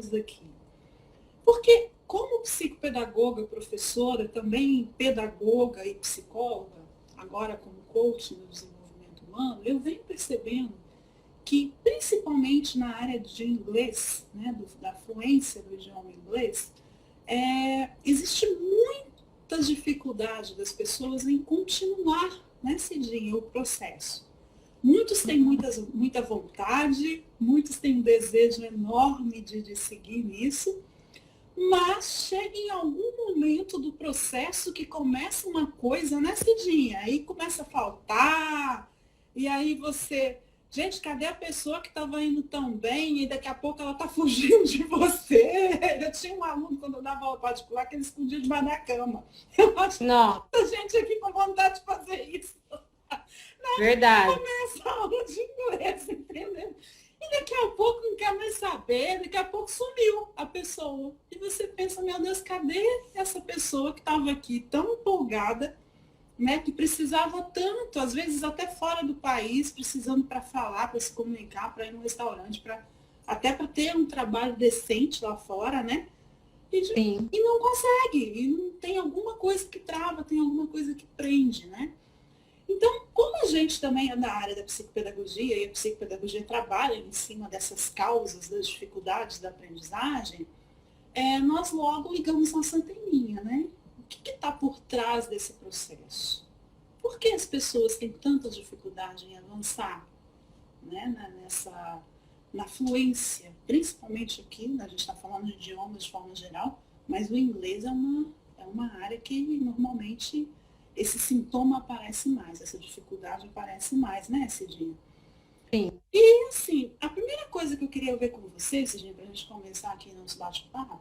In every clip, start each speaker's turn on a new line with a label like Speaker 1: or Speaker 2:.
Speaker 1: coisas aqui. Porque, como psicopedagoga, professora, também pedagoga e psicóloga, agora como coach no desenvolvimento humano, eu venho percebendo que, principalmente na área de inglês, né, da fluência do idioma inglês, existe muita dificuldade das pessoas em continuar, né, Cidinha, o processo. Muitos têm muita vontade, muitos têm um desejo enorme de seguir nisso, mas chega em algum momento do processo que começa uma coisa, né, Cidinha? Aí começa a faltar, e aí você... Gente, cadê a pessoa que estava indo tão bem e daqui a pouco ela está fugindo de você? Eu tinha um aluno, quando eu dava aula particular, que ele escondia debaixo da cama. Eu acho que
Speaker 2: Não,
Speaker 1: muita gente aqui com vontade de fazer isso.
Speaker 2: verdade.
Speaker 1: Começa a aula de inglês, entendeu? E daqui a pouco não quer mais saber, daqui a pouco sumiu a pessoa. E você pensa, meu Deus, cadê essa pessoa que estava aqui tão empolgada, né, que precisava tanto, às vezes até fora do país, precisando para falar, para se comunicar, para ir no restaurante, até para ter um trabalho decente lá fora, né?
Speaker 2: Sim.
Speaker 1: E não consegue, e não tem alguma coisa que trava, tem alguma coisa que prende, né? Então, como a gente também é da área da psicopedagogia, e a psicopedagogia trabalha em cima dessas causas, das dificuldades da aprendizagem, nós logo ligamos nossa anteninha, né? O que está por trás desse processo? Por que as pessoas têm tanta dificuldade em avançar, né, na fluência? Principalmente aqui, né, a gente está falando de idiomas de forma geral, mas o inglês é uma área que normalmente esse sintoma aparece mais, essa dificuldade aparece mais, né, Cidinha?
Speaker 2: Sim.
Speaker 1: E, assim, a primeira coisa que eu queria ver com você, Cidinha, para a gente começar aqui no nosso bate-papo,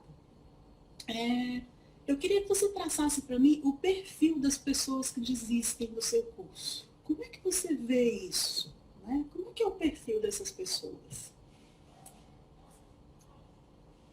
Speaker 1: eu queria que você traçasse para mim o perfil das pessoas que desistem do seu curso. Como é que você vê isso? Né? Como é que é o perfil dessas pessoas?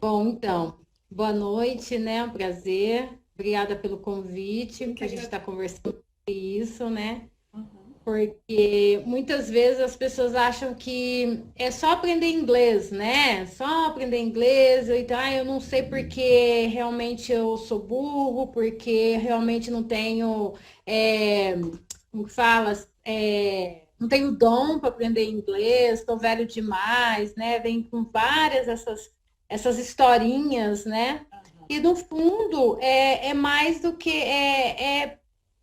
Speaker 2: Bom, então, boa noite, né? Um prazer. Obrigada pelo
Speaker 1: Eu
Speaker 2: convite,
Speaker 1: que
Speaker 2: para a gente estar
Speaker 1: agradeço.
Speaker 2: conversando sobre isso, né?
Speaker 1: Uhum.
Speaker 2: Porque muitas vezes as pessoas acham que é só aprender inglês, né? Só aprender inglês, então, eu não sei porque realmente eu sou burro, porque realmente não tenho, como que fala, não tenho dom para aprender inglês, estou velho demais, né? Vem com várias essas historinhas, né?
Speaker 1: Uhum.
Speaker 2: E no fundo é mais do que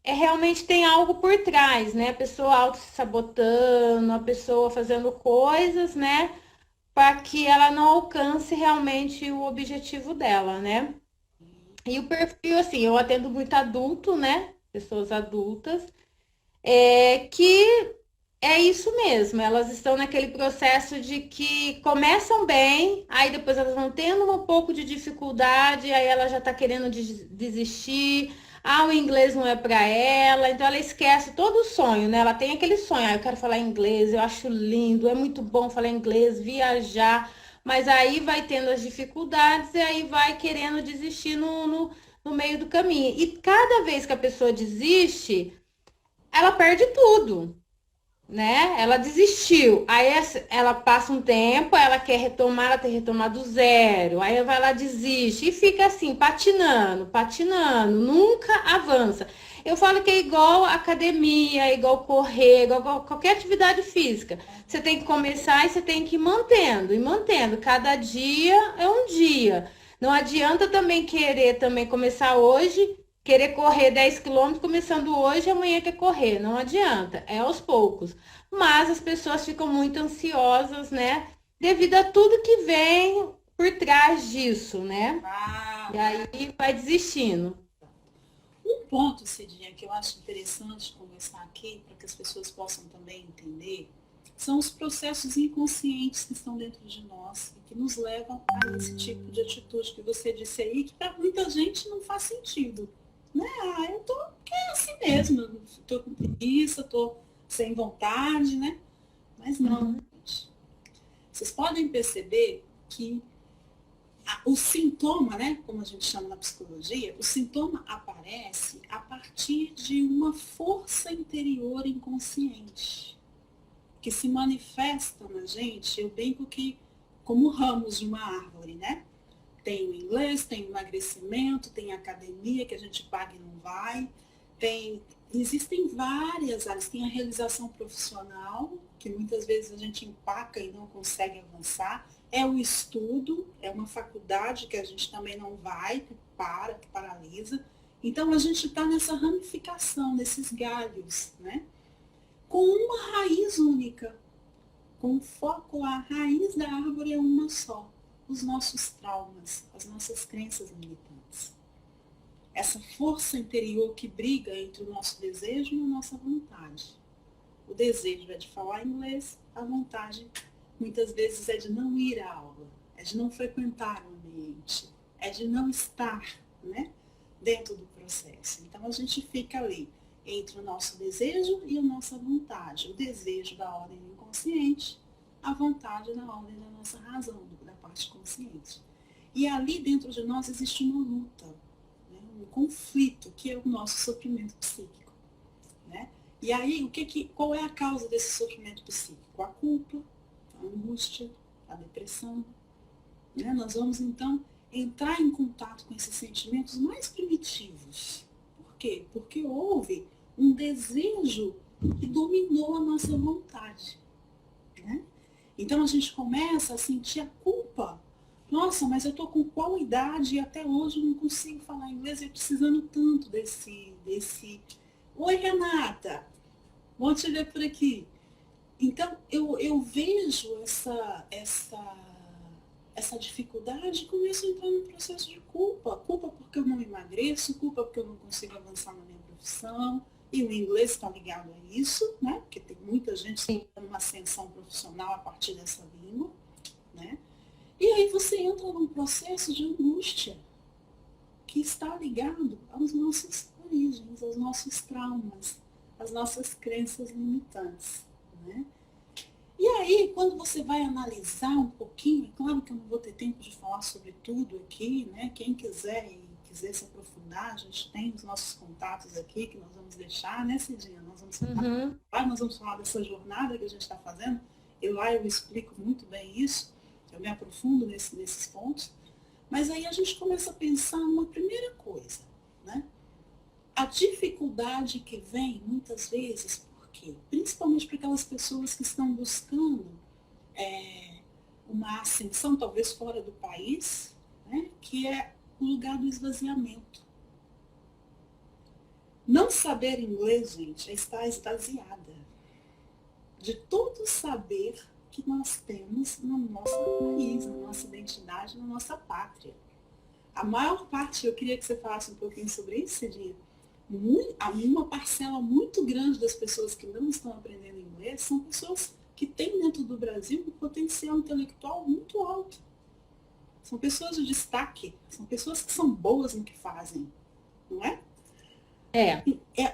Speaker 2: realmente tem algo por trás, né? A pessoa auto-sabotando, a pessoa fazendo coisas, né? Para que ela não alcance realmente o objetivo dela, né? E o perfil, assim, eu atendo muito adulto, né? Pessoas adultas, que é isso mesmo, elas estão naquele processo de que começam bem, aí depois elas vão tendo um pouco de dificuldade, aí ela já está querendo desistir, o inglês não é para ela, então ela esquece todo o sonho, né? Ela tem aquele sonho, eu quero falar inglês, eu acho lindo, é muito bom falar inglês, viajar, mas aí vai tendo as dificuldades e aí vai querendo desistir no meio do caminho. E cada vez que a pessoa desiste, ela perde tudo, né? Ela desistiu. Aí ela passa um tempo, ela quer retomar, ela tem que retomar do zero. Aí vai lá, desiste e fica assim, patinando, patinando, nunca avança. Eu falo que é igual academia, é igual correr, igual qualquer atividade física. Você tem que começar e você tem que ir mantendo, e mantendo. Cada dia é um dia. Não adianta também querer também começar hoje, querer correr 10 quilômetros começando hoje, amanhã quer correr. Não adianta, é aos poucos. Mas as pessoas ficam muito ansiosas, né? Devido a tudo que vem por trás disso, né?
Speaker 1: Ah,
Speaker 2: E aí vai desistindo.
Speaker 1: um ponto, Cidinha, que eu acho interessante conversar aqui, para que as pessoas possam também entender, são os processos inconscientes que estão dentro de nós e que nos levam a esse tipo de atitude que você disse aí, que para muita gente não faz sentido. Né? Eu tô assim mesmo, eu tô com preguiça, tô sem vontade, né? Mas não,
Speaker 2: Uhum.
Speaker 1: gente. Vocês podem perceber que o sintoma, né, como a gente chama na psicologia, o sintoma aparece a partir de uma força interior inconsciente que se manifesta na gente, eu brinco que como ramos de uma árvore, né? Tem o inglês, tem o emagrecimento, tem a academia que a gente paga e não vai, existem várias áreas, tem a realização profissional, que muitas vezes a gente empaca e não consegue avançar, é o estudo, é uma faculdade que a gente também não vai, que paralisa. Então a gente está nessa ramificação, nesses galhos, né? Com uma raiz única, com foco, a raiz da árvore é uma só, os nossos traumas, as nossas crenças limitantes. Essa força interior que briga entre o nosso desejo e a nossa vontade. O desejo é de falar inglês, a vontade muitas vezes é de não ir à aula, é de não frequentar o ambiente, é de não estar, né, dentro do processo. Então a gente fica ali entre o nosso desejo e a nossa vontade. O desejo da ordem do inconsciente, a vontade da ordem da nossa razão, da parte consciente. E ali dentro de nós existe uma luta, né, um conflito, que é o nosso sofrimento psíquico, né? E aí, qual é a causa desse sofrimento psíquico? A culpa, a angústia, a depressão. Né? Nós vamos, então, entrar em contato com esses sentimentos mais primitivos. Por quê? Porque houve um desejo que dominou a nossa vontade. Né? Então, a gente começa a sentir a culpa. Nossa, mas eu estou com qual idade e até hoje eu não consigo falar inglês e precisando tanto desse... Oi, Renata! Bom te ver por aqui. Então, eu vejo essa dificuldade e começo a entrar num processo de culpa. Culpa porque eu não emagreço, culpa porque eu não consigo avançar na minha profissão. E o inglês está ligado a isso, né? Porque tem muita gente que tem uma ascensão profissional a partir dessa língua, né? E aí você entra num processo de angústia que está ligado às nossas origens, aos nossos traumas, às nossas crenças limitantes, né? E aí, quando você vai analisar um pouquinho, é claro que eu não vou ter tempo de falar sobre tudo aqui, né? Quem quiser e quiser se aprofundar, a gente tem os nossos contatos aqui que nós vamos deixar, né, Cidinha? Nós vamos falar dessa jornada que a gente está fazendo. E lá eu explico muito bem isso, eu me aprofundo nesses pontos. Mas aí a gente começa a pensar uma primeira coisa, né? A dificuldade que vem, muitas vezes, por quê? Principalmente para aquelas pessoas que estão buscando uma ascensão, talvez fora do país, né? Que é o lugar do esvaziamento. Não saber inglês, gente, é estar extasiada de todo saber que nós temos na nossa raiz, na nossa identidade, na nossa pátria. A maior parte, eu queria que você falasse um pouquinho sobre isso, Cidinha. Uma parcela muito grande das pessoas que não estão aprendendo inglês são pessoas que têm dentro do Brasil um potencial intelectual muito alto. São pessoas de destaque, são pessoas que são boas no que fazem, não é?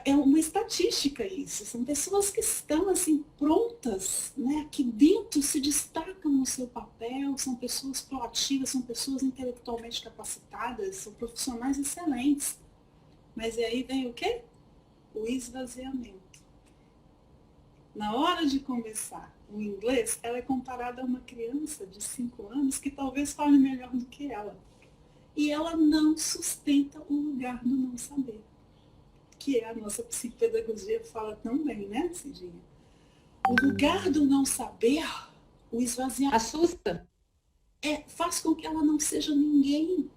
Speaker 1: É uma estatística isso. São pessoas que estão assim prontas, né? Aqui dentro se destacam no seu papel, são pessoas proativas, são pessoas intelectualmente capacitadas, são profissionais excelentes. Mas aí vem o quê? O esvaziamento. Na hora de conversar o inglês, ela é comparada a uma criança de 5 anos que talvez fale melhor do que ela. E ela não sustenta o lugar do não saber. Que é a nossa psicopedagogia fala tão bem, né, Cidinha? O lugar do não saber, o esvaziamento.
Speaker 2: Assusta.
Speaker 1: Faz com que ela não seja ninguém.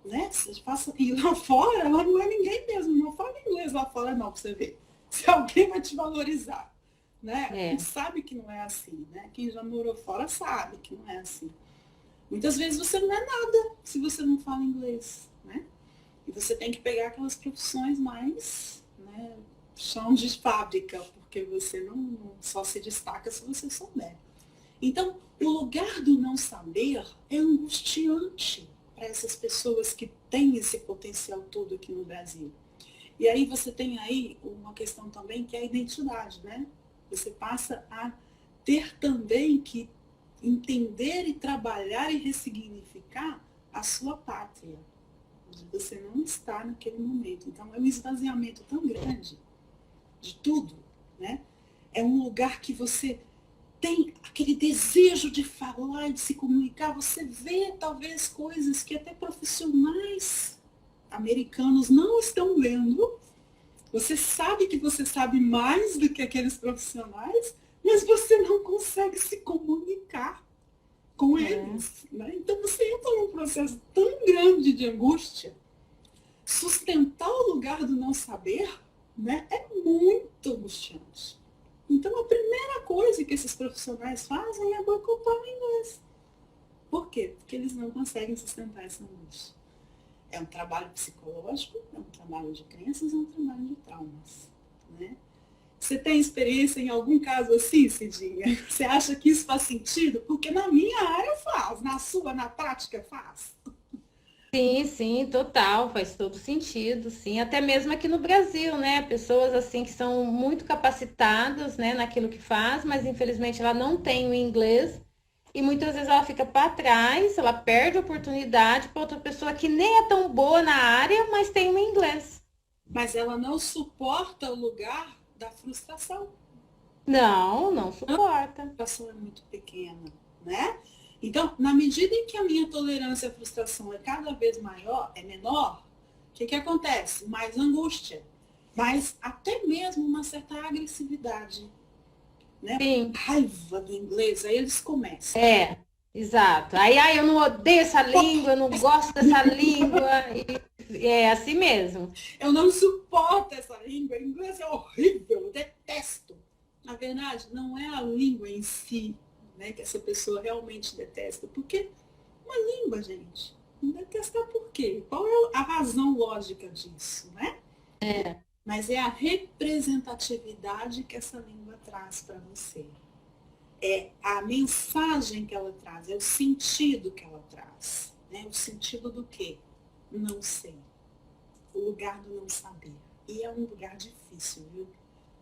Speaker 1: Né? E lá fora, ela não é ninguém mesmo. Não fala inglês lá fora, não, pra você ver. Se alguém vai te valorizar. Né? Quem sabe que não é assim. Né? Quem já morou fora sabe que não é assim. Muitas vezes você não é nada se você não fala inglês. Né? E você tem que pegar aquelas profissões mais, né, chão de fábrica, porque você não só se destaca se você souber. Então, o lugar do não saber é angustiante para essas pessoas que têm esse potencial todo aqui no Brasil. E aí você tem aí uma questão também que é a identidade, né? Você passa a ter também que entender e trabalhar e ressignificar a sua pátria. Você não está naquele momento. Então, é um esvaziamento tão grande de tudo, né? É um lugar que você tem aquele desejo de falar e de se comunicar, você vê talvez coisas que até profissionais americanos não estão vendo. Você sabe que você sabe mais do que aqueles profissionais, mas você não consegue se comunicar com eles. Né? Então você entra num processo tão grande de angústia. Sustentar o lugar do não saber, né, é muito angustiante. Então a primeira coisa que esses profissionais fazem é boicotar o inglês. Por quê? Porque eles não conseguem sustentar essa angústia. É um trabalho psicológico, é um trabalho de crenças, é um trabalho de traumas. Né? Você tem experiência em algum caso assim, Cidinha? Você acha que isso faz sentido? Porque na minha área faz, na sua, na prática faz.
Speaker 2: Sim, sim, total, faz todo sentido, sim. Até mesmo aqui no Brasil, né? Pessoas assim que são muito capacitadas, né, naquilo que faz, mas infelizmente ela não tem o inglês e muitas vezes ela fica para trás, ela perde a oportunidade para outra pessoa que nem é tão boa na área, mas tem o inglês.
Speaker 1: Mas ela não suporta o lugar da frustração.
Speaker 2: Não, não
Speaker 1: A
Speaker 2: suporta.
Speaker 1: frustração é muito pequena, né? Então, na medida em que a minha tolerância à frustração é cada vez maior, é menor, o que acontece? Mais angústia, mais até mesmo uma certa agressividade, né?
Speaker 2: Sim,
Speaker 1: Raiva do inglês, aí eles começam.
Speaker 2: é, exato. Aí, ai, eu não odeio essa língua, eu não gosto dessa língua, e é assim mesmo.
Speaker 1: Eu não suporto essa língua, o inglês é horrível, eu detesto. Na verdade, não é a língua em si, né, que essa pessoa realmente detesta, porque uma língua, gente, detestar por quê? Qual é a razão lógica disso, né? Mas é a representatividade que essa língua traz para você. É a mensagem que ela traz, é o sentido que ela traz. Né? O sentido do quê? Não sei. O lugar do não saber. E é um lugar difícil, viu?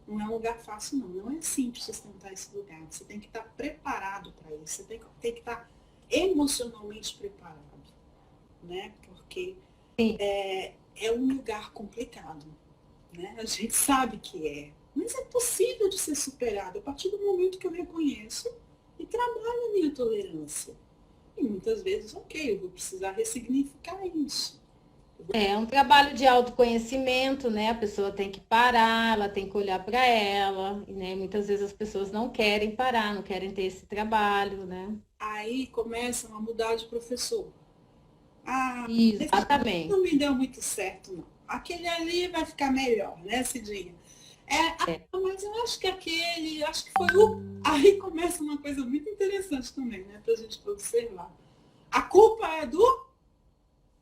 Speaker 1: Não é um lugar fácil, não. Não é simples sustentar esse lugar. Você tem que estar preparado para isso. Você tem que estar emocionalmente preparado. Né? Porque
Speaker 2: Sim.
Speaker 1: é um lugar complicado. Né? A gente sabe que é. Mas é possível de ser superado a partir do momento que eu reconheço e trabalho a minha tolerância. E muitas vezes, ok, eu vou precisar ressignificar isso.
Speaker 2: É um trabalho de autoconhecimento, né? A pessoa tem que parar, ela tem que olhar para ela, né? Muitas vezes as pessoas não querem parar, não querem ter esse trabalho, né?
Speaker 1: Aí começam a mudar de professor. Ah, esse
Speaker 2: Exatamente.
Speaker 1: não me deu muito certo, não. Aquele ali vai ficar melhor, né, Cidinha? Mas eu acho que aquele, acho que foi o. Aí começa uma coisa muito interessante também, né, pra gente observar. A culpa é do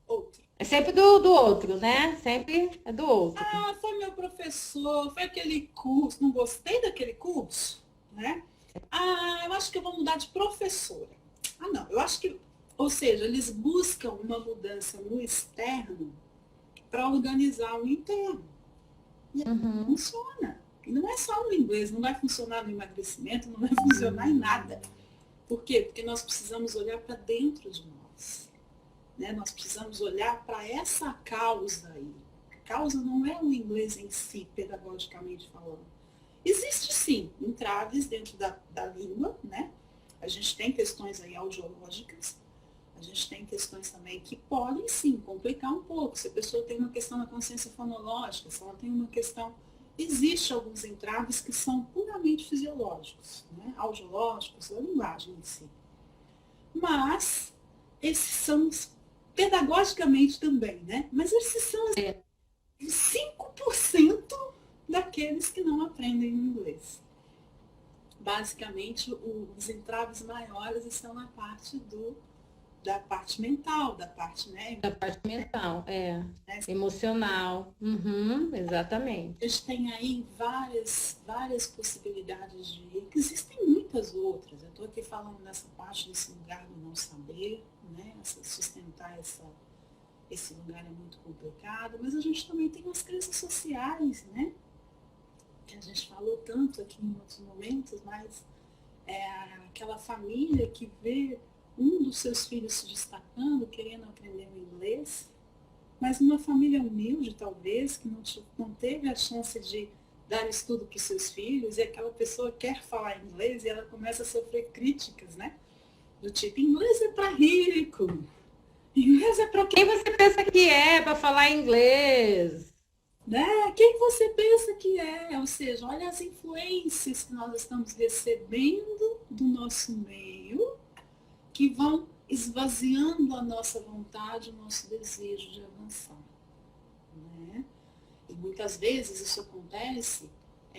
Speaker 1: outro.
Speaker 2: É sempre do outro, né? Sempre é do outro.
Speaker 1: Ah, foi meu professor, foi aquele curso, não gostei daquele curso, né? Ah, eu acho que eu vou mudar de professora. Ah, não, eu acho que, ou seja, eles buscam uma mudança no externo para organizar o interno. E aí
Speaker 2: Uhum.
Speaker 1: funciona. E não é só no inglês, não vai funcionar no emagrecimento, não vai funcionar em nada. Por quê? Porque nós precisamos olhar para dentro de nós. Né? Nós precisamos olhar para essa causa aí. A causa não é o inglês em si, pedagogicamente falando. Existe sim entraves dentro da língua, né? A gente tem questões aí audiológicas, a gente tem questões também que podem sim complicar um pouco. Se a pessoa tem uma questão na consciência fonológica, se ela tem uma questão. Existem alguns entraves que são puramente fisiológicos, né? Audiológicos, a linguagem em si. Mas esses são pedagogicamente também, né? Mas esses são os 5% daqueles que não aprendem inglês. Basicamente, os entraves maiores estão na parte da parte mental, da parte, né?
Speaker 2: Da parte mental, é.
Speaker 1: Né?
Speaker 2: Emocional. Uhum, exatamente.
Speaker 1: A gente tem aí várias possibilidades de. Existem muitas outras. Eu estou aqui falando dessa parte, desse lugar do não saber, né? Sustentar esse lugar é muito complicado, mas a gente também tem as crenças sociais, né? Que a gente falou tanto aqui em outros momentos, mas aquela família que vê um dos seus filhos se destacando, querendo aprender o inglês, mas numa família humilde, talvez, que não teve a chance de dar estudo para os seus filhos e aquela pessoa quer falar inglês e ela começa a sofrer críticas, né? Do tipo, inglês é para rico, inglês é para
Speaker 2: Quem você pensa que é para falar inglês?
Speaker 1: né? Quem você pensa que é? Ou seja, olha as influências que nós estamos recebendo do nosso meio, que vão esvaziando a nossa vontade, o nosso desejo de avançar, né? E muitas vezes isso acontece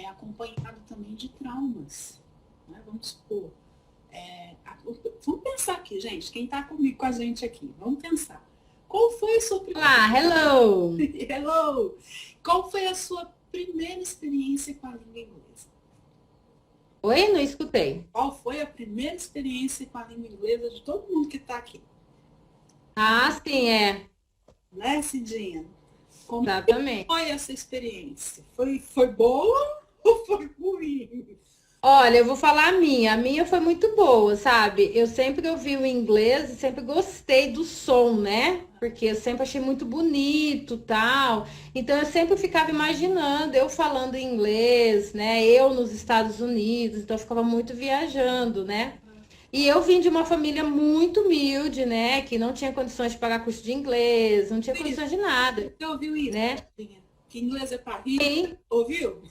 Speaker 1: acompanhado também de traumas, né? Vamos supor, vamos pensar aqui, gente, quem está comigo, com a gente aqui, vamos pensar. Qual foi a sua primeira...
Speaker 2: Olá, hello!
Speaker 1: Hello! Qual foi a sua primeira experiência com a língua inglesa?
Speaker 2: Oi, não escutei.
Speaker 1: Qual foi a primeira experiência com a língua inglesa de todo mundo que está aqui?
Speaker 2: Ah, sim, é.
Speaker 1: Né, Cidinha? Como
Speaker 2: Exatamente.
Speaker 1: foi essa experiência? Foi boa ou foi ruim?
Speaker 2: Olha, eu vou falar a minha. A minha foi muito boa, sabe? Eu sempre ouvi o inglês e sempre gostei do som, né? Porque eu sempre achei muito bonito, tal. Então eu sempre ficava imaginando eu falando inglês, né? Eu nos Estados Unidos, então eu ficava muito viajando, né? E eu vim de uma família muito humilde, né? Que não tinha condições de pagar curso de inglês, não tinha condições de nada,
Speaker 1: Você ouviu isso,
Speaker 2: né?
Speaker 1: Cidinha? Que inglês é para rico?
Speaker 2: Sim,
Speaker 1: Ouviu?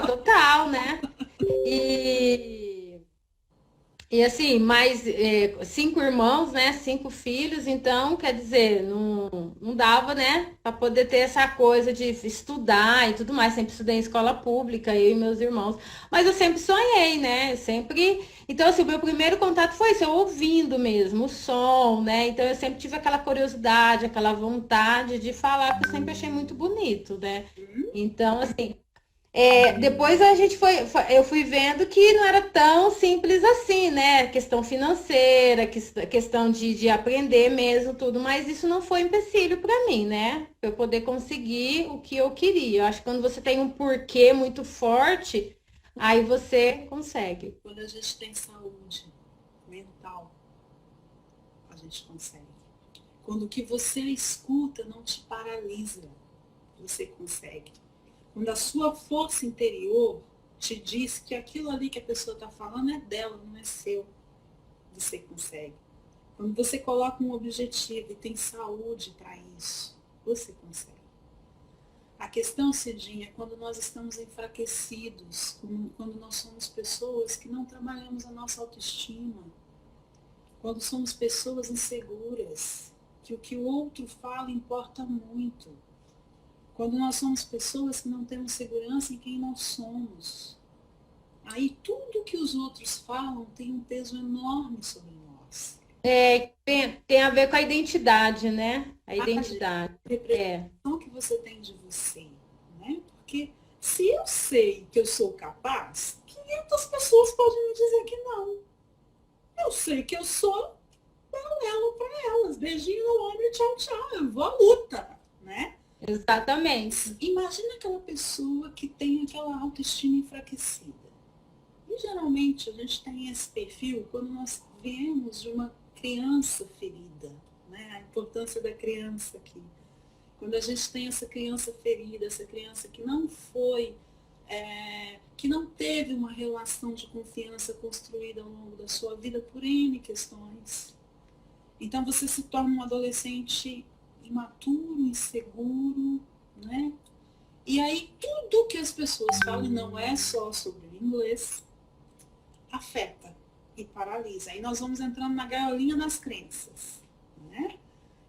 Speaker 2: total, né? E, e assim, mais 5 irmãos, né? 5 filhos, então, quer dizer, não dava, né? Para poder ter essa coisa de estudar e tudo mais. Sempre estudei em escola pública, eu e meus irmãos. Mas eu sempre sonhei, né? Eu sempre. Então, assim, o meu primeiro contato foi isso, eu ouvindo mesmo o som, né? Então, eu sempre tive aquela curiosidade, aquela vontade de falar, que eu sempre achei muito bonito, né? Então, assim. Depois eu fui vendo que não era tão simples assim, né? Questão financeira, questão de aprender mesmo, tudo, mas isso não foi empecilho para mim, né? Para eu poder conseguir o que eu queria. Eu acho que quando você tem um porquê muito forte, aí você consegue.
Speaker 1: Quando a gente tem saúde mental, a gente consegue. Quando o que você escuta não te paralisa, você consegue. Quando a sua força interior te diz que aquilo ali que a pessoa está falando é dela, não é seu, você consegue. Quando você coloca um objetivo e tem saúde para isso, você consegue. A questão, Cidinha, é quando nós estamos enfraquecidos, quando nós somos pessoas que não trabalhamos a nossa autoestima, quando somos pessoas inseguras, que o que o outro fala importa muito. Quando nós somos pessoas que não temos segurança em quem nós somos, aí tudo que os outros falam tem um peso enorme sobre nós.
Speaker 2: Tem a ver com a identidade, né? A
Speaker 1: A
Speaker 2: identidade.
Speaker 1: representação que você tem de você, né? Porque se eu sei que eu sou capaz, 500 pessoas podem me dizer que não. Eu sei que eu sou, eu levo para elas. Beijinho no ombro e tchau, tchau. Eu vou à luta, né?
Speaker 2: Exatamente.
Speaker 1: Imagina aquela pessoa que tem aquela autoestima enfraquecida. E geralmente a gente tem esse perfil quando nós viemos de uma criança ferida, né? A importância da criança aqui. Quando a gente tem essa criança ferida, essa criança que não foi, que não teve uma relação de confiança construída ao longo da sua vida por N questões. Então você se torna um adolescente imaturo, inseguro, né? E aí tudo que as pessoas falam, e não é só sobre o inglês, afeta e paralisa. Aí nós vamos entrando na gaiolinha das crenças, né?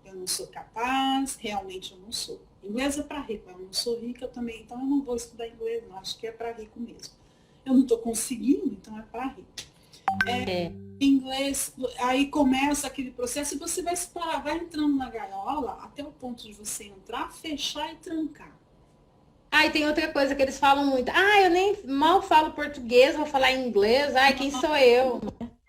Speaker 1: Eu não sou capaz, realmente eu não sou. Inglês é para rico, eu não sou rica também, então eu não vou estudar inglês, não, acho que é para rico mesmo. Eu não estou conseguindo, então é para rico. Inglês, aí começa aquele processo e você vai se parar, vai entrando na gaiola até o ponto de você entrar, fechar e trancar.
Speaker 2: E tem outra coisa que eles falam muito. Eu nem mal falo português, vou falar inglês. Quem sou eu?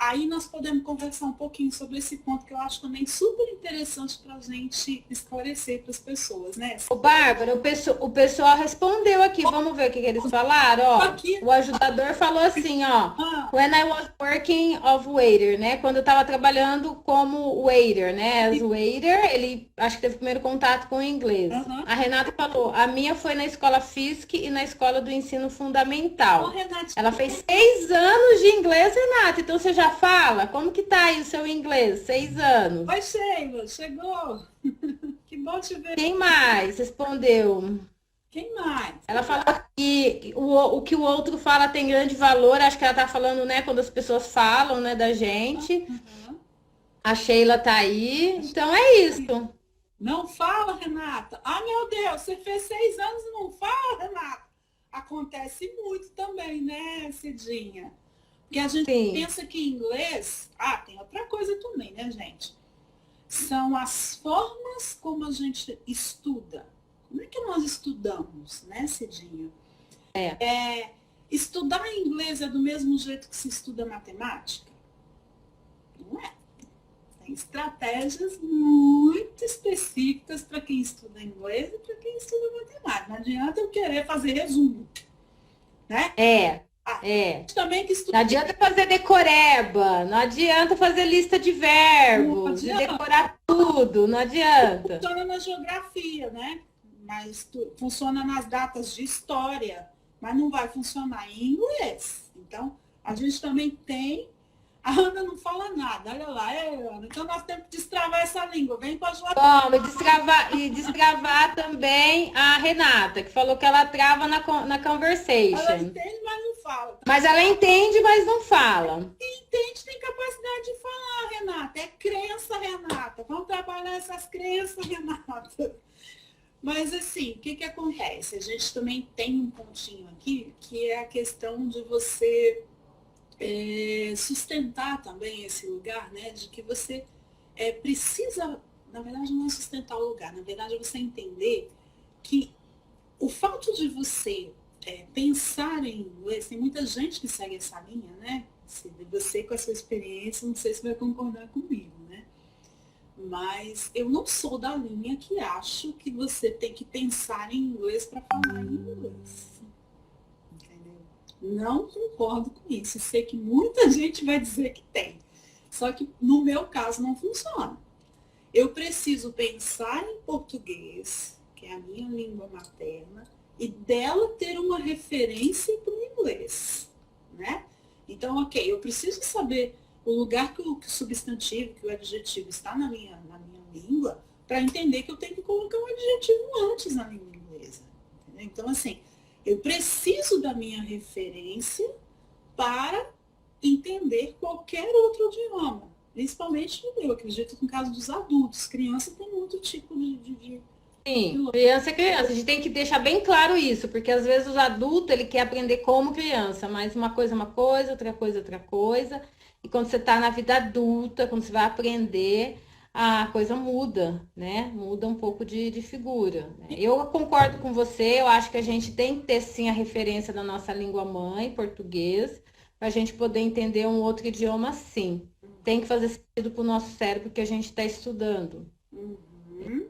Speaker 1: aí nós podemos conversar um pouquinho sobre esse ponto que eu acho também super interessante para a gente esclarecer para as pessoas, né?
Speaker 2: Ô, Bárbara, o pessoal respondeu aqui. Vamos ver o que eles falaram, ó.
Speaker 1: Aqui,
Speaker 2: O ajudador falou assim, ó.
Speaker 1: ah,
Speaker 2: When I was working of waiter, né? Quando eu estava trabalhando como waiter, né? As waiter, ele acho que teve primeiro contato com o inglês.
Speaker 1: aham.
Speaker 2: A Renata falou, a minha foi na escola FISC e na escola do ensino
Speaker 1: Ô,
Speaker 2: fundamental.
Speaker 1: Renate,
Speaker 2: Ela fez 6 anos de inglês, Renata. Então você já fala? Como que tá aí o seu inglês? 6 anos.
Speaker 1: oi, Sheila, chegou. Que bom te ver.
Speaker 2: Quem mais respondeu?
Speaker 1: Quem mais?
Speaker 2: Ela falou que o que o outro fala tem grande valor. Acho que ela tá falando, né, quando as pessoas falam, né, da gente.
Speaker 1: Aham.
Speaker 2: A Sheila tá aí. Então é isso.
Speaker 1: Não fala, Renata. Ah, meu Deus, você fez 6 anos e não fala, Renata. Acontece muito também, né, Cidinha? Porque a gente
Speaker 2: Sim.
Speaker 1: pensa que inglês. Ah, tem outra coisa também, né, gente? São as formas como a gente estuda. Como é que nós estudamos, né, Cidinha? Estudar inglês é do mesmo jeito que se estuda matemática? Não é. Tem estratégias muito específicas para quem estuda inglês e para quem estuda matemática. Não adianta eu querer fazer resumo, né? Também que estuda.
Speaker 2: Não adianta fazer decoreba, não adianta fazer lista de verbos, de decorar tudo, não adianta.
Speaker 1: Funciona na geografia, né? Mas funciona nas datas de história, mas não vai funcionar em inglês. Então, a gente também tem. A Ana não fala nada, olha lá, Ana. Então nós temos que destravar essa língua. Vem com a Joana.
Speaker 2: Bom, e destravar também a Renata, que falou que ela trava na
Speaker 1: Ela
Speaker 2: conversation.
Speaker 1: entende, mas não fala.
Speaker 2: Mas ela entende, mas não fala.
Speaker 1: Quem entende tem capacidade de falar, Renata. É crença, Renata. Vamos trabalhar essas crenças, Renata. Mas assim, o que que acontece? A gente também tem um pontinho aqui, que é a questão de você sustentar também esse lugar, né? De que você precisa, na verdade, não é sustentar o lugar, na verdade é você entender que o fato de você pensar em inglês, tem muita gente que segue essa linha, né? Você com a sua experiência, não sei se vai concordar comigo, né? Mas eu não sou da linha que acho que você tem que pensar em inglês para falar em inglês. Entendeu? Não concordo com isso. Sei que muita gente vai dizer que tem. Só que no meu caso não funciona. Eu preciso pensar em português, que é a minha língua materna, e dela ter uma referência para o inglês, né? Então, ok, eu preciso saber o lugar que o substantivo, que o adjetivo está na minha língua, para entender que eu tenho que colocar um adjetivo antes na língua inglesa. Entendeu? Então, assim, eu preciso da minha referência para entender qualquer outro idioma. Principalmente, eu acredito que no caso dos adultos. Criança tem outro tipo de
Speaker 2: Sim, criança é criança. A gente tem que deixar bem claro isso, porque às vezes o adulto ele quer aprender como criança, mas uma coisa é uma coisa, outra coisa é outra coisa. E quando você está na vida adulta, quando você vai aprender, a coisa muda, né? Muda um pouco de figura, né? Eu concordo com você, eu acho que a gente tem que ter sim a referência da nossa língua mãe, português, para a gente poder entender um outro idioma sim. Tem que fazer sentido para o nosso cérebro que a gente está estudando.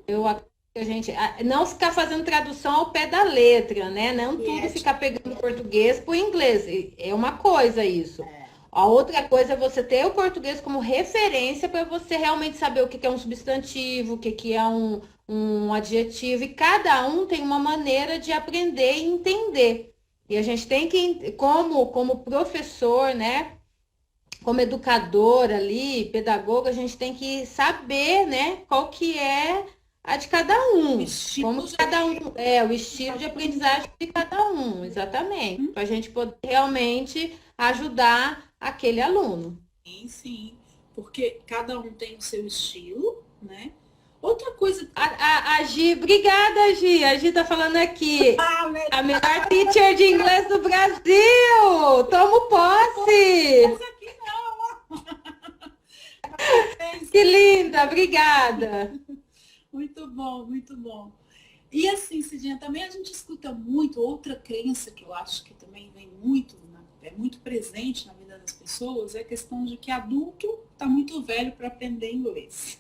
Speaker 2: Eu acredito que a gente não ficar fazendo tradução ao pé da letra, né? Não tudo ficar pegando português para o inglês. É uma coisa isso. A outra coisa é você ter o português como referência para você realmente saber o que é um substantivo, o que é um adjetivo. E cada um tem uma maneira de aprender e entender. E a gente tem que, como professor, né? Como educador ali, pedagoga, a gente tem que saber, né? Qual que é a de cada um. Como cada um o estilo de aprendizagem de cada um, exatamente. Para a gente poder realmente ajudar aquele aluno.
Speaker 1: Sim, sim. Porque cada um tem o seu estilo, né? Outra coisa.
Speaker 2: A Gi, obrigada, Gi. A Gi tá falando aqui. A melhor teacher de inglês do Brasil! Tomo posse!
Speaker 1: Mas aqui não.
Speaker 2: Que linda, obrigada.
Speaker 1: Muito bom, muito bom. E assim, Cidinha, também a gente escuta muito outra crença que eu acho que também vem muito é muito presente na vida das pessoas é a questão de que adulto está muito velho para aprender inglês.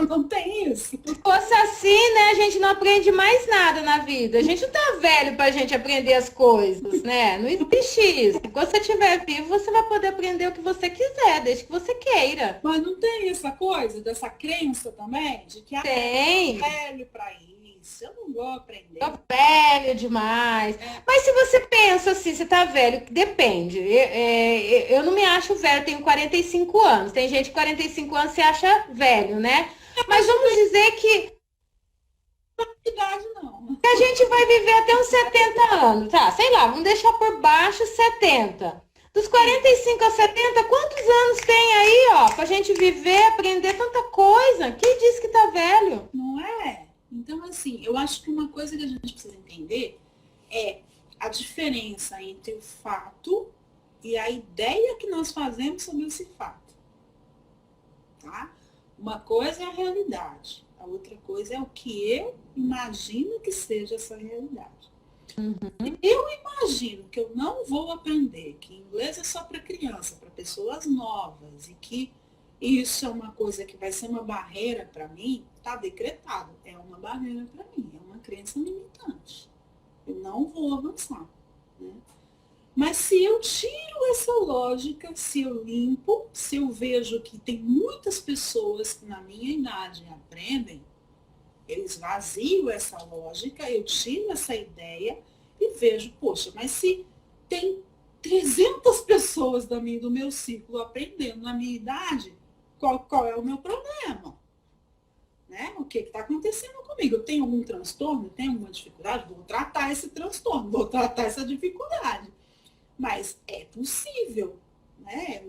Speaker 1: Não tem isso.
Speaker 2: Se fosse assim, né, a gente não aprende mais nada na vida. A gente não tá velho pra gente aprender as coisas, né? Não existe isso. Quando você estiver vivo, você vai poder aprender o que você quiser, desde que você queira.
Speaker 1: Mas não tem essa coisa, dessa crença também, de que
Speaker 2: Tem.
Speaker 1: é velho para isso, eu não vou aprender.
Speaker 2: Tô velho demais. Mas se você pensa assim, você tá velho, depende. Eu não me acho velho, tenho 45 anos. Tem gente que 45 anos se acha velho, né? Mas vamos dizer que
Speaker 1: Idade não.
Speaker 2: a gente vai viver até uns 70 anos, tá? Sei lá, vamos deixar por baixo 70. Dos 45 a 70, quantos anos tem aí, ó, pra gente viver, aprender tanta coisa? Quem disse que tá velho?
Speaker 1: Não é? Então, assim, eu acho que uma coisa que a gente precisa entender é a diferença entre o fato e a ideia que nós fazemos sobre esse fato. Tá? Uma coisa é a realidade, a outra coisa é o que eu imagino que seja essa realidade. Eu imagino que eu não vou aprender, que inglês é só para criança, para pessoas novas, e que isso é uma coisa que vai ser uma barreira para mim, está decretado. É uma barreira para mim, é uma crença limitante. Eu não vou avançar. Né? Mas se eu tiro essa lógica, se eu limpo, se eu vejo que tem muitas pessoas que na minha idade aprendem, eu esvazio essa lógica, eu tiro essa ideia e vejo, poxa, mas se tem 300 pessoas do meu círculo aprendendo na minha idade, qual é o meu problema? Né? O que está acontecendo comigo? Eu tenho algum transtorno? Tenho alguma dificuldade? Vou tratar esse transtorno, vou tratar essa dificuldade. Mas é possível. Né?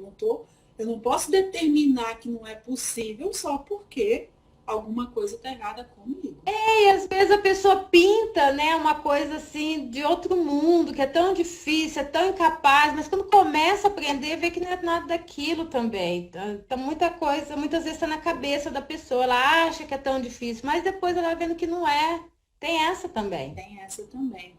Speaker 1: Eu não posso determinar que não é possível só porque alguma coisa está errada comigo.
Speaker 2: E às vezes a pessoa pinta, né, uma coisa assim de outro mundo, que é tão difícil, é tão incapaz, mas quando começa a aprender, vê que não é nada daquilo também. Tá muita coisa, muitas vezes está na cabeça da pessoa, ela acha que é tão difícil, mas depois ela vai vendo que não é. Tem essa também.
Speaker 1: Tem essa também.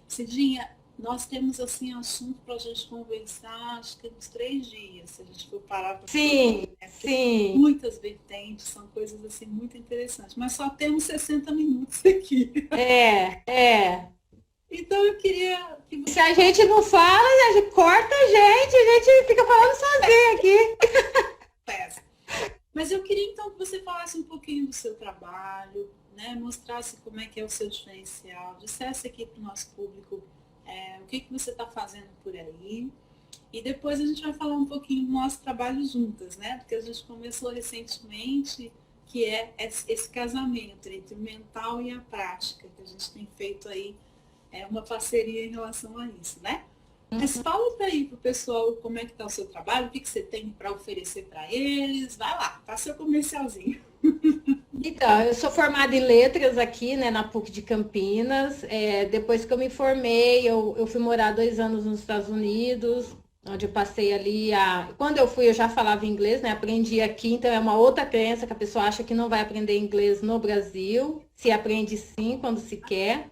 Speaker 1: Cidinha, nós temos assim assunto para a gente conversar, acho que uns 3 dias, se a gente for parar para
Speaker 2: Sim, sim.
Speaker 1: Muitas vertentes, são coisas assim muito interessantes, mas só temos 60 minutos aqui.
Speaker 2: É.
Speaker 1: Então eu queria que você...
Speaker 2: Se a gente não fala, a gente corta a gente fica falando sozinho aqui.
Speaker 1: Mas eu queria então que você falasse um pouquinho do seu trabalho, né? Mostrasse como é que é o seu diferencial, dissesse aqui para o nosso público o que você está fazendo por aí. E depois a gente vai falar um pouquinho do nosso trabalho juntas, né? Porque a gente começou recentemente, que é esse casamento entre o mental e a prática, que a gente tem feito aí uma parceria em relação a isso, né? Mas fala aí pro pessoal como é que está o seu trabalho, o que você tem para oferecer para eles. Vai lá, faça seu comercialzinho.
Speaker 2: Então, eu sou formada em letras aqui, né, na PUC de Campinas. Depois que eu me formei, eu fui morar 2 anos nos Estados Unidos, onde eu passei ali Quando eu fui, eu já falava inglês, né? Aprendi aqui, então é uma outra crença que a pessoa acha que não vai aprender inglês no Brasil. Se aprende sim, quando se quer.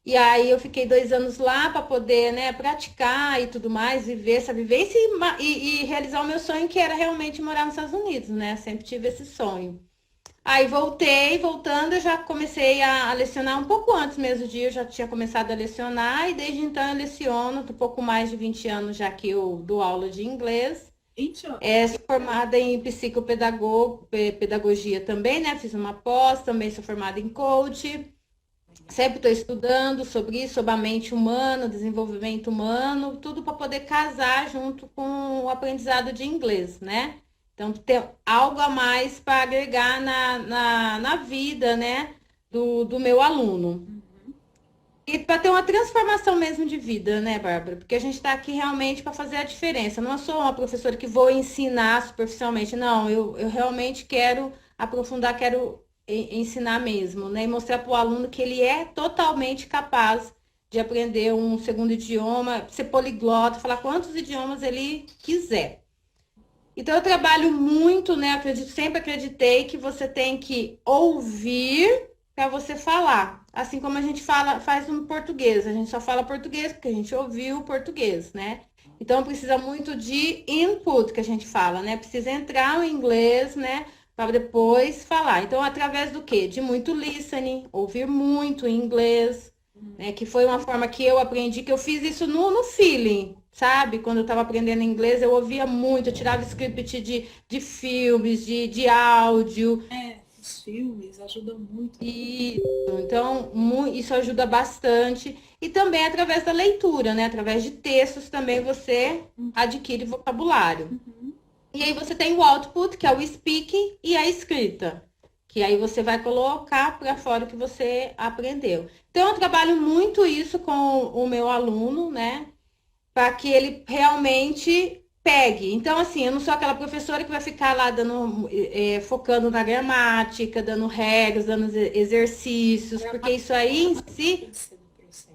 Speaker 2: E aí eu fiquei 2 anos lá para poder, né, praticar e tudo mais, viver essa vivência e realizar o meu sonho, que era realmente morar nos Estados Unidos, né? Sempre tive esse sonho. Aí voltando, eu já comecei a lecionar um pouco antes mesmo de eu já tinha começado a lecionar, e desde então eu leciono, tô um pouco mais de 20 anos já que eu dou aula de inglês. Sou formada em psicopedagogia também, né? Fiz uma pós, também sou formada em coach. Sempre estou estudando sobre isso, sobre a mente humana, desenvolvimento humano, tudo para poder casar junto com o aprendizado de inglês, né? Então, ter algo a mais para agregar na vida, né, do meu aluno. E para ter uma transformação mesmo de vida, né, Bárbara? Porque a gente está aqui realmente para fazer a diferença. Não sou uma professora que vou ensinar superficialmente, não. Eu realmente quero aprofundar, quero ensinar mesmo, né? E mostrar para o aluno que ele é totalmente capaz de aprender um segundo idioma, ser poliglota, falar quantos idiomas ele quiser. Então, eu trabalho muito, né? Sempre acreditei que você tem que ouvir para você falar. Assim como a gente faz no português. A gente só fala português porque a gente ouviu o português, né? Então precisa muito de input, que a gente fala, né? Precisa entrar no inglês, né? Para depois falar. Então, através do quê? De muito listening, ouvir muito em inglês, né? Que foi uma forma que eu aprendi, que eu fiz isso no feeling, sabe? Quando eu estava aprendendo inglês, eu ouvia muito, eu tirava script de filmes, de áudio.
Speaker 1: Os filmes ajudam muito.
Speaker 2: E então isso ajuda bastante. E também através da leitura, né? Através de textos também você adquire vocabulário. E aí você tem o output, que é o speaking, e a escrita, que aí você vai colocar para fora o que você aprendeu. Então, eu trabalho muito isso com o meu aluno, né? Para que ele realmente pegue. Então, assim, eu não sou aquela professora que vai ficar lá focando na gramática, dando regras, dando exercícios, porque isso aí em si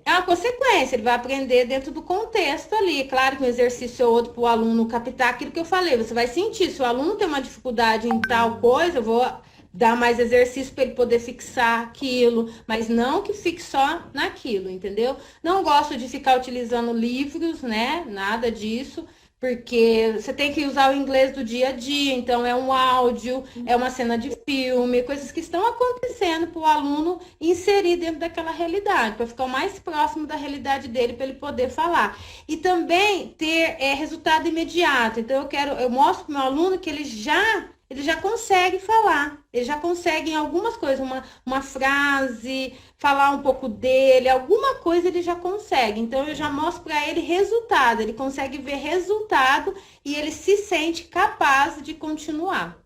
Speaker 2: é uma consequência, ele vai aprender dentro do contexto ali. Claro que um exercício ou outro para o aluno captar aquilo que eu falei, você vai sentir. Se o aluno tem uma dificuldade em tal coisa, eu vou dar mais exercício para ele poder fixar aquilo, mas não que fique só naquilo, entendeu? Não gosto de ficar utilizando livros, né? Nada disso. Porque você tem que usar o inglês do dia a dia, então é um áudio, é uma cena de filme, coisas que estão acontecendo para o aluno inserir dentro daquela realidade, para ficar o mais próximo da realidade dele, para ele poder falar. E também ter resultado imediato. Então eu mostro para o meu aluno que ele já consegue falar, ele já consegue em algumas coisas, uma frase, falar um pouco dele, alguma coisa ele já consegue. Então eu já mostro para ele resultado, ele consegue ver resultado e ele se sente capaz de continuar.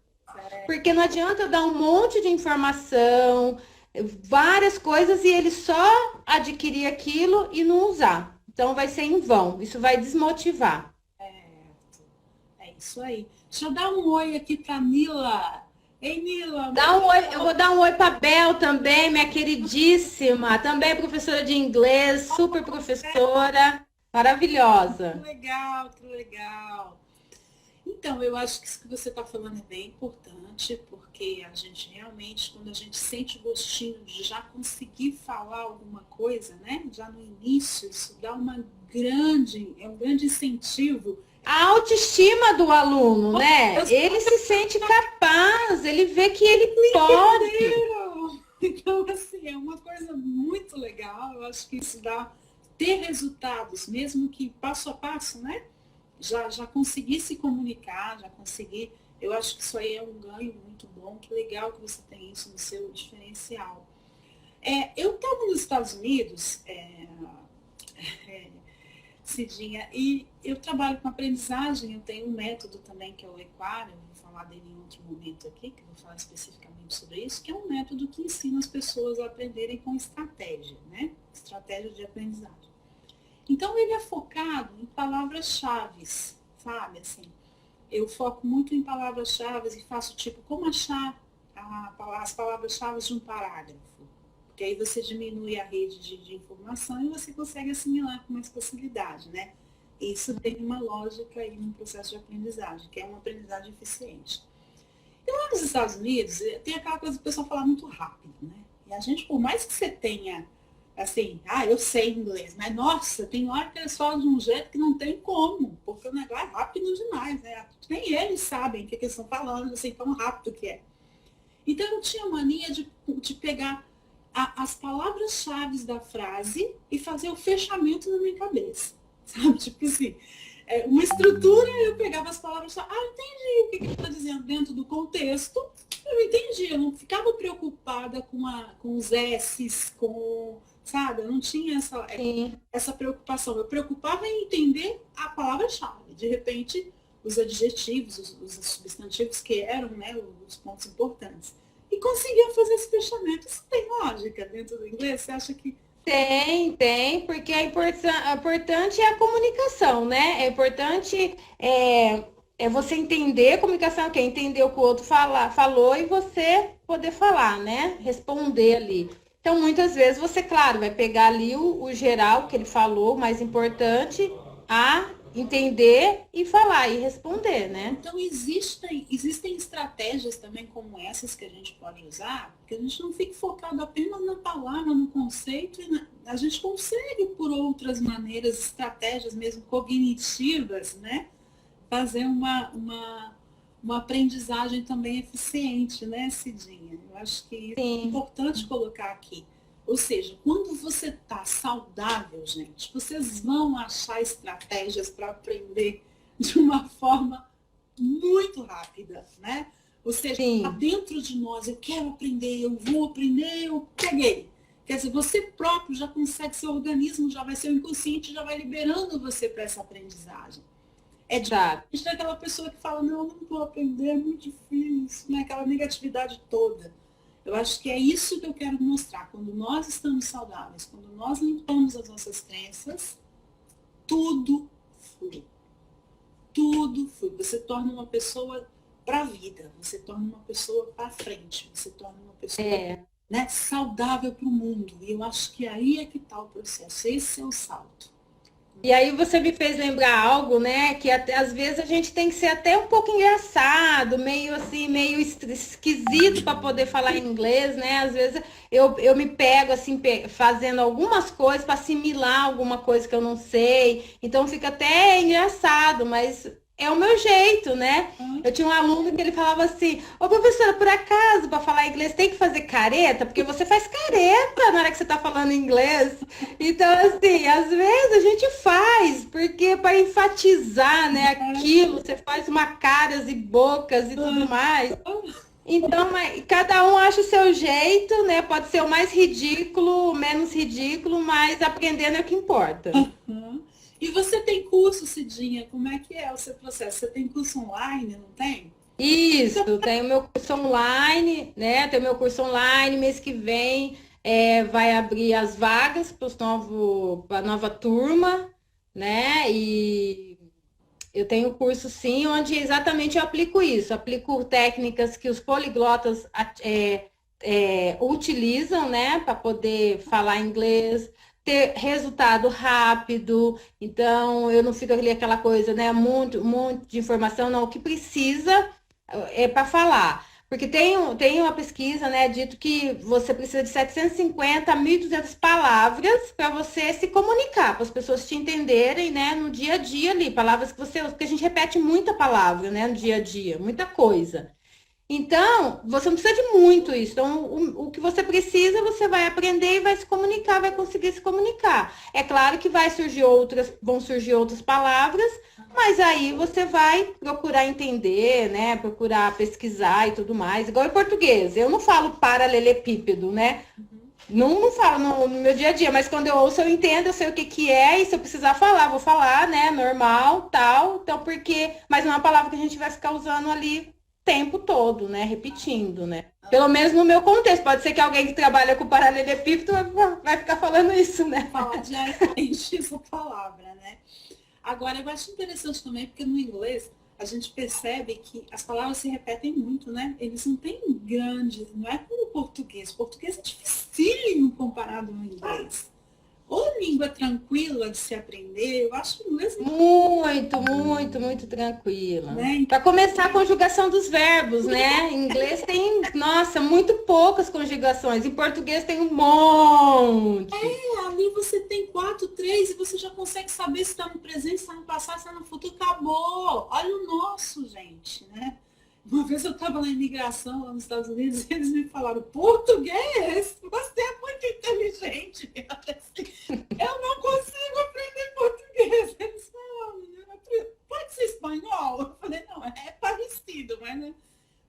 Speaker 2: Porque não adianta eu dar um monte de informação, várias coisas e ele só adquirir aquilo e não usar. Então vai ser em vão, isso vai desmotivar.
Speaker 1: É isso aí. Deixa eu dar um oi aqui para Mila. Ei, Mila.
Speaker 2: Dá um oi, eu vou dar um oi para Bel também, minha queridíssima, também professora de inglês, super professora, maravilhosa.
Speaker 1: Que legal, que legal. Então, eu acho que isso que você está falando é bem importante, porque a gente realmente, quando a gente sente o gostinho de já conseguir falar alguma coisa, né? Já no início, isso dá é um grande incentivo.
Speaker 2: A autoestima do aluno, né? Ele se sente capaz, ele vê que ele pode.
Speaker 1: Então, assim, é uma coisa muito legal. Eu acho que isso dá ter resultados, mesmo que passo a passo, né? Já conseguir se comunicar, já conseguir. Eu acho que isso aí é um ganho muito bom. Que legal que você tem isso no seu diferencial. Eu estava nos Estados Unidos, Cidinha, e eu trabalho com aprendizagem, eu tenho um método também que é o Equar, eu vou falar dele em outro momento aqui, que eu vou falar especificamente sobre isso, que é um método que ensina as pessoas a aprenderem com estratégia, né? Estratégia de aprendizagem. Então, ele é focado em palavras-chave, sabe? Assim, eu foco muito em palavras-chave e faço tipo, como achar as palavras-chave de um parágrafo. Porque aí você diminui a rede de informação e você consegue assimilar com mais facilidade, né? Isso tem uma lógica aí no processo de aprendizagem, que é uma aprendizagem eficiente. E lá nos Estados Unidos, tem aquela coisa do pessoal falar muito rápido, né? E a gente, por mais que você tenha, assim, eu sei inglês, mas nossa, tem hora que eles falam de um jeito que não tem como, porque o negócio é rápido demais, né? Nem eles sabem o que eles estão falando, assim, tão rápido que é. Então eu tinha mania de pegar as palavras-chave da frase e fazer o fechamento na minha cabeça, sabe? Tipo assim, uma estrutura, eu pegava as palavras-chave, entendi o que ele está dizendo dentro do contexto, eu entendi, eu não ficava preocupada com os S's, sabe? Eu não tinha essa preocupação, eu preocupava em entender a palavra-chave, de repente, os adjetivos, os substantivos que eram, né, os pontos importantes. E conseguia fazer esse fechamento. Isso tem lógica dentro do inglês? Você acha que...
Speaker 2: Tem, porque é importante é a comunicação, né? É importante você entender a comunicação, que é entender o que o outro falou e você poder falar, né? Responder ali. Então, muitas vezes você, claro, vai pegar ali o geral que ele falou, o mais importante, a entender e falar e responder, né?
Speaker 1: Então, existem estratégias também como essas que a gente pode usar, que a gente não fique focado apenas na palavra, no conceito, a gente consegue, por outras maneiras, estratégias mesmo cognitivas, né? Fazer uma aprendizagem também eficiente, né, Cidinha? Eu acho que isso é
Speaker 2: Sim.
Speaker 1: importante colocar aqui. Ou seja, quando você está saudável, gente, vocês vão achar estratégias para aprender de uma forma muito rápida, né? Ou seja, está
Speaker 2: Sim.
Speaker 1: dentro de nós, eu quero aprender, eu vou aprender, eu peguei. Quer dizer, você próprio já consegue, seu organismo já vai ser o inconsciente, já vai liberando você para essa aprendizagem. É
Speaker 2: Exato.
Speaker 1: diferente daquela pessoa que fala, não, não vou aprender, é muito difícil, né? Aquela negatividade toda. Eu acho que é isso que eu quero mostrar. Quando nós estamos saudáveis, quando nós limpamos as nossas crenças, tudo flui. Tudo flui. Você torna uma pessoa para a vida, você torna uma pessoa para frente, você torna uma pessoa,
Speaker 2: É.
Speaker 1: né, saudável para o mundo. E eu acho que aí é que está o processo. Esse é o salto.
Speaker 2: E aí você me fez lembrar algo, né? Que até, às vezes a gente tem que ser até um pouco engraçado, meio assim, meio esquisito para poder falar inglês, né? Às vezes eu me pego assim, fazendo algumas coisas para assimilar alguma coisa que eu não sei. Então fica até engraçado, mas é o meu jeito, né? Eu tinha um aluno que ele falava assim, ô professora, por acaso, para falar inglês tem que fazer careta? Porque você faz careta na hora que você está falando inglês. Então, assim, às vezes a gente faz, porque para enfatizar, né, aquilo, você faz uma caras e bocas e tudo mais. Então, cada um acha o seu jeito, né? Pode ser o mais ridículo, o menos ridículo, mas aprendendo é o que importa.
Speaker 1: Uhum. E você tem curso, Cidinha? Como é que é o seu processo? Você tem curso online, não tem?
Speaker 2: Isso, tenho meu curso online, né? Tenho meu curso online, mês que vem vai abrir as vagas para a nova turma, né? E eu tenho curso sim, onde exatamente eu aplico isso, aplico técnicas que os poliglotas utilizam, né, para poder falar inglês, ter resultado rápido, então eu não fico ali aquela coisa, né, muito de informação, não, o que precisa é para falar. Porque tem uma pesquisa, né, dito que você precisa de 750 a 1.200 palavras para você se comunicar, para as pessoas te entenderem, né, no dia a dia ali, palavras que você usa, porque a gente repete muita palavra, né, no dia a dia, muita coisa. Então, você não precisa de muito isso. Então, o que você precisa, você vai aprender e vai se comunicar, vai conseguir se comunicar. É claro que vão surgir outras palavras, mas aí você vai procurar entender, né? Procurar pesquisar e tudo mais. Igual em português. Eu não falo paralelepípedo, né? Não falo no meu dia a dia, mas quando eu ouço, eu entendo, eu sei o que que é, e se eu precisar falar, vou falar, né? Normal, tal. Então, mas não é uma palavra que a gente vai ficar usando ali o tempo todo, né? Repetindo, né? Pelo menos no meu contexto. Pode ser que alguém que trabalha com paralelepípedo vai ficar falando isso, né?
Speaker 1: Falar diariamente essa palavra, né? Agora, eu acho interessante também, porque no inglês a gente percebe que as palavras se repetem muito, né? Eles não têm grande, não é como o português. O português é dificílimo comparado ao inglês. Ou língua tranquila de se aprender, eu acho o inglês
Speaker 2: Muito tranquila.
Speaker 1: né?
Speaker 2: Para começar a conjugação dos verbos, né? Em inglês tem, nossa, muito poucas conjugações. Em português tem um monte.
Speaker 1: Ali você tem 4, 3 e você já consegue saber se está no presente, se está no passado, se está no futuro. Acabou. Olha o nosso, gente, né? Uma vez eu estava na imigração lá nos Estados Unidos e eles me falaram, português? Você é muito inteligente. Eu não consigo aprender português. Eles falaram, pode ser espanhol? Eu falei, não, é parecido, mas né?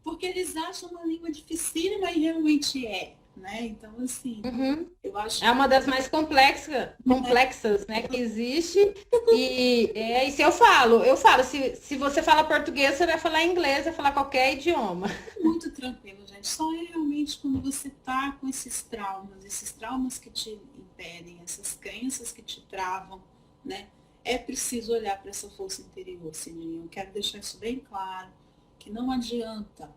Speaker 1: Porque eles acham uma língua dificílima e realmente é, né? Então, assim,
Speaker 2: Uhum.
Speaker 1: eu acho
Speaker 2: É uma das mais complexas, né, que existe. E se eu falo, se você fala português, você vai falar inglês, vai falar qualquer idioma.
Speaker 1: muito tranquilo, gente. Só é realmente quando você tá com esses traumas que te impedem, essas crenças que te travam, né? É preciso olhar para essa força interior, Cidinha. Eu quero deixar isso bem claro, que não adianta.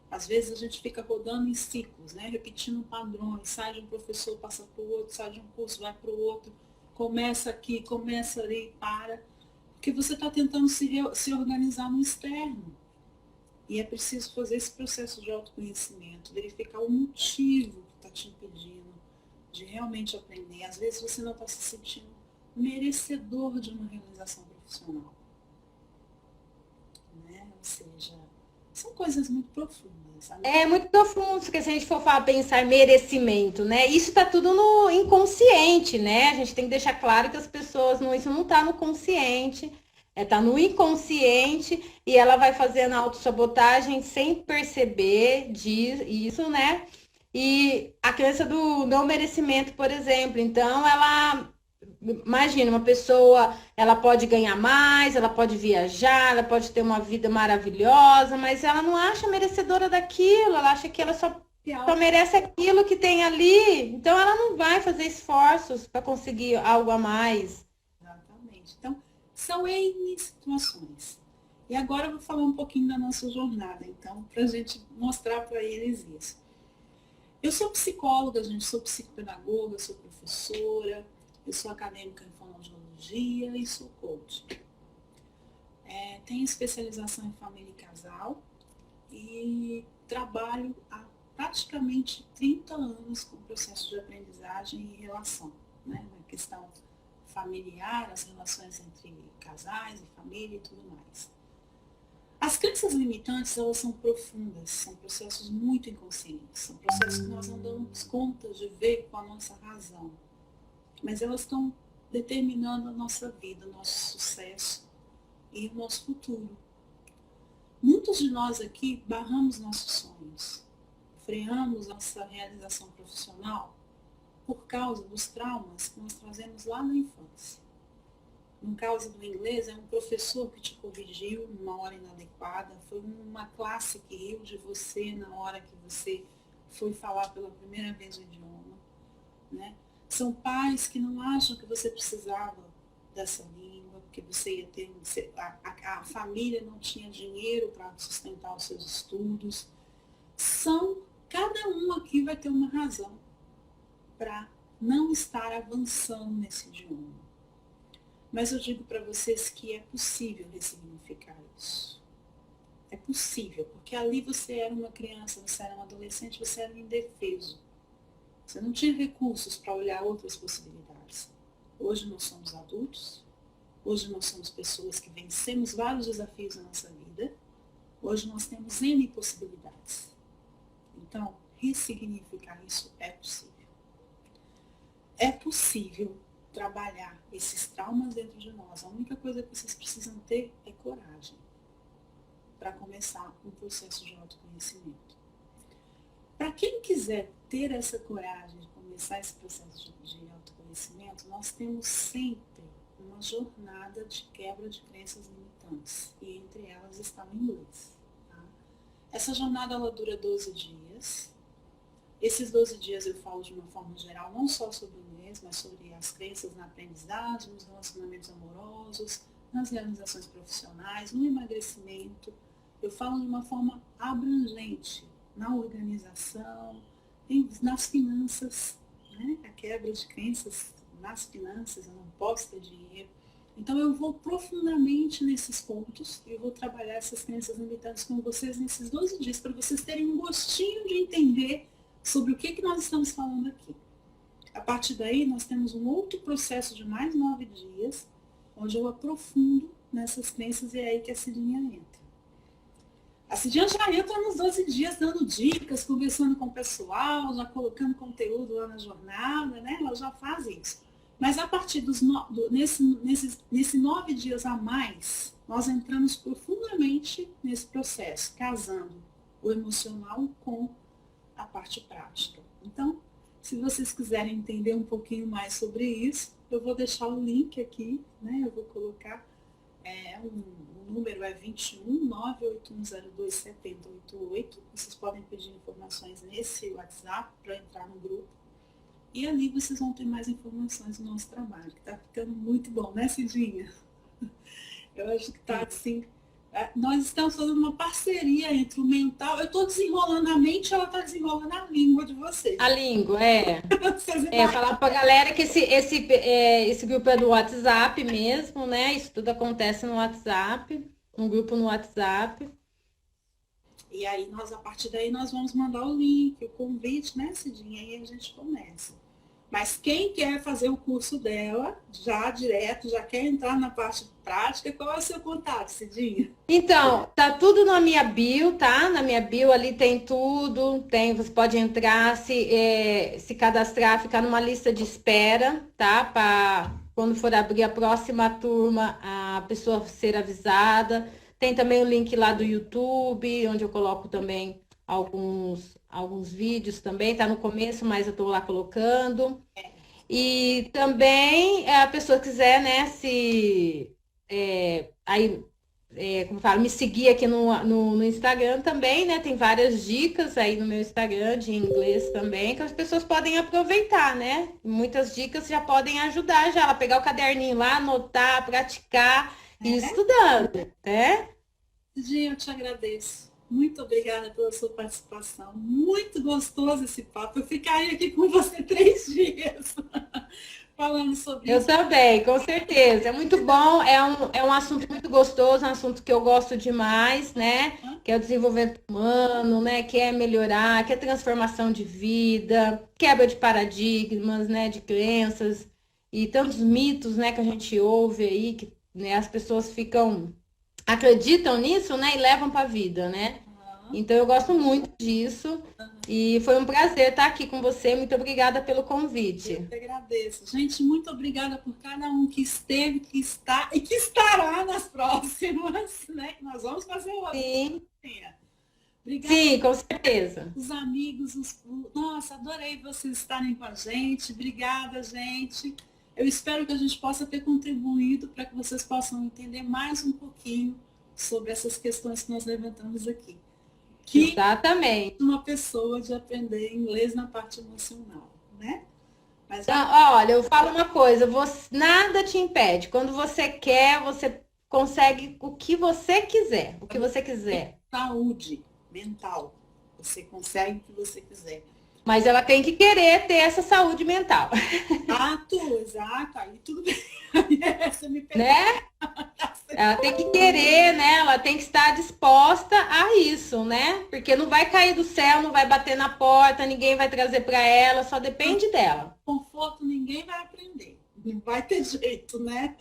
Speaker 1: Às vezes a gente fica rodando em ciclos, né? Repetindo padrões, sai de um professor, passa para o outro, sai de um curso, vai para o outro, começa aqui, começa ali, para. Porque você está tentando se organizar no externo. E é preciso fazer esse processo de autoconhecimento, verificar o motivo que está te impedindo de realmente aprender. Às vezes você não está se sentindo merecedor de uma realização profissional. Né? Ou seja, são coisas muito profundas. Sabe?
Speaker 2: É muito profundo, porque se a gente for pensar em merecimento, né? Isso está tudo no inconsciente, né? A gente tem que deixar claro que as pessoas, isso não está no consciente, está no inconsciente e ela vai fazendo autossabotagem sem perceber disso, né? E a crença do não merecimento, por exemplo. Então, imagina, uma pessoa, ela pode ganhar mais, ela pode viajar, ela pode ter uma vida maravilhosa, mas ela não acha merecedora daquilo, ela acha que ela só merece aquilo que tem ali. Então, ela não vai fazer esforços para conseguir algo a mais.
Speaker 1: Exatamente. Então, são N situações. E agora eu vou falar um pouquinho da nossa jornada, então, para a gente mostrar para eles isso. Eu sou psicóloga, gente, sou psicopedagoga, sou professora, eu sou acadêmica em fonoaudiologia e sou coach. Tenho especialização em família e casal e trabalho há praticamente 30 anos com o processo de aprendizagem e relação, né? Na questão familiar, as relações entre casais e família e tudo mais. As crenças limitantes, elas são profundas, são processos muito inconscientes, são processos que nós não damos conta de ver com a nossa razão. Mas elas estão determinando a nossa vida, o nosso sucesso e o nosso futuro. Muitos de nós aqui barramos nossos sonhos, freamos nossa realização profissional por causa dos traumas que nós trazemos lá na infância. No caso do inglês, é um professor que te corrigiu numa hora inadequada, foi uma classe que riu de você na hora que você foi falar pela primeira vez o idioma, né? São pais que não acham que você precisava dessa língua, porque você ia ter. A família não tinha dinheiro para sustentar os seus estudos. Cada um aqui vai ter uma razão para não estar avançando nesse idioma. Mas eu digo para vocês que é possível ressignificar isso. É possível, porque ali você era uma criança, você era um adolescente, você era um indefeso. Você não tinha recursos para olhar outras possibilidades. Hoje nós somos adultos, hoje nós somos pessoas que vencemos vários desafios na nossa vida, hoje nós temos N possibilidades. Então, ressignificar isso é possível. É possível trabalhar esses traumas dentro de nós. A única coisa que vocês precisam ter é coragem para começar um processo de autoconhecimento. Para quem quiser ter essa coragem de começar esse processo de autoconhecimento, nós temos sempre uma jornada de quebra de crenças limitantes, e entre elas está o inglês. Tá? Essa jornada ela dura 12 dias. Esses 12 dias eu falo de uma forma geral, não só sobre o inglês, mas sobre as crenças na aprendizagem, nos relacionamentos amorosos, nas realizações profissionais, no emagrecimento. Eu falo de uma forma abrangente, na organização, nas finanças, né? A quebra de crenças nas finanças, eu não posso ter dinheiro. Então eu vou profundamente nesses pontos e vou trabalhar essas crenças limitantes com vocês nesses 12 dias, para vocês terem um gostinho de entender sobre o que nós estamos falando aqui. A partir daí, nós temos um outro processo de mais 9 dias, onde eu aprofundo nessas crenças e é aí que a Cidinha entra. A Cidinha já entra nos 12 dias dando dicas, conversando com o pessoal, já colocando conteúdo lá na jornada, né? Ela já faz isso. Mas a partir nesses 9 dias a mais, nós entramos profundamente nesse processo, casando o emocional com a parte prática. Então, se vocês quiserem entender um pouquinho mais sobre isso, eu vou deixar o link aqui, né? Eu vou colocar, o número é 21 98102 7088. Vocês podem pedir informações nesse WhatsApp para entrar no grupo. E ali vocês vão ter mais informações do nosso trabalho, que está ficando muito bom, né, Cidinha? Eu acho que está, assim, Nós estamos fazendo uma parceria entre o mental. Eu estou desenrolando a mente, ela está desenrolando a língua de vocês.
Speaker 2: A língua, é.
Speaker 1: Vocês
Speaker 2: Falar pra galera que esse grupo é do WhatsApp mesmo, né? Isso tudo acontece no WhatsApp, um grupo no WhatsApp.
Speaker 1: E aí, a partir daí, nós vamos mandar o link, o convite, né, Cidinha? Aí a gente começa. Mas quem quer fazer o curso dela, já direto, já quer entrar na parte prática, qual é o seu contato, Cidinha?
Speaker 2: Então, tá tudo na minha bio, tá? Na minha bio ali tem tudo, você pode entrar, se cadastrar, ficar numa lista de espera, tá? Para quando for abrir a próxima turma, a pessoa ser avisada. Tem também o link lá do YouTube, onde eu coloco também alguns vídeos também, tá no começo, mas eu tô lá colocando. E também, a pessoa quiser, né, como eu falo, me seguir aqui no Instagram também, né? Tem várias dicas aí no meu Instagram de inglês também, que as pessoas podem aproveitar, né? Muitas dicas já podem ajudar já, ela pegar o caderninho lá, anotar, praticar e estudando, né?
Speaker 1: Cidinha, eu te agradeço. Muito obrigada pela sua participação. Muito gostoso esse papo. Eu ficaria aqui com você 3 dias falando sobre
Speaker 2: Eu
Speaker 1: isso.
Speaker 2: também, com certeza. É muito bom, é um assunto muito gostoso, um assunto que eu gosto demais, né? Que é o desenvolvimento humano, né? Que é melhorar, que é transformação de vida, quebra de paradigmas, né? De crenças e tantos mitos, né? Que a gente ouve aí, que, né, as pessoas acreditam nisso, né? E levam para a vida, né? Então eu gosto muito disso. E foi um prazer estar aqui com você. Muito obrigada pelo convite.
Speaker 1: Eu que agradeço. Gente, muito obrigada por cada um que esteve, que está e que estará nas próximas, né? Que nós vamos fazer outra.
Speaker 2: Sim.
Speaker 1: Obrigada.
Speaker 2: Sim, com certeza.
Speaker 1: Os amigos, nossa, adorei vocês estarem com a gente. Obrigada, gente. Eu espero que a gente possa ter contribuído para que vocês possam entender mais um pouquinho sobre essas questões que nós levantamos aqui. Que
Speaker 2: Exatamente.
Speaker 1: uma pessoa de aprender inglês na parte emocional, né? Mas,
Speaker 2: então, olha, eu falo uma coisa, nada te impede. Quando você quer, você consegue o que você quiser. O que você quiser.
Speaker 1: Saúde mental. Você consegue o que você quiser.
Speaker 2: Mas ela tem que querer ter essa saúde mental.
Speaker 1: Exato. Aí tudo bem. Você me
Speaker 2: né? Ela tem que querer, né? Ela tem que estar disposta a isso, né? Porque não vai cair do céu, não vai bater na porta, ninguém vai trazer para ela, só depende dela.
Speaker 1: Conforto ninguém vai aprender. Não vai ter jeito, né?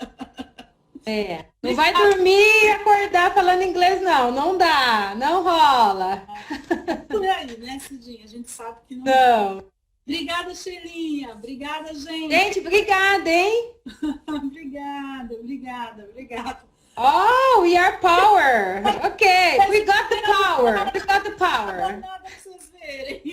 Speaker 2: Não vai dormir e acordar falando inglês, não. Não dá, não rola.
Speaker 1: Por aí, né, Cidinha? A gente sabe que não.
Speaker 2: Não.
Speaker 1: Obrigada, Sheilinha. Obrigada, gente.
Speaker 2: Gente, obrigada, hein?
Speaker 1: Obrigada.
Speaker 2: Oh, we are power. Okay, we got the power. We got the power.
Speaker 1: Nada pra vocês verem.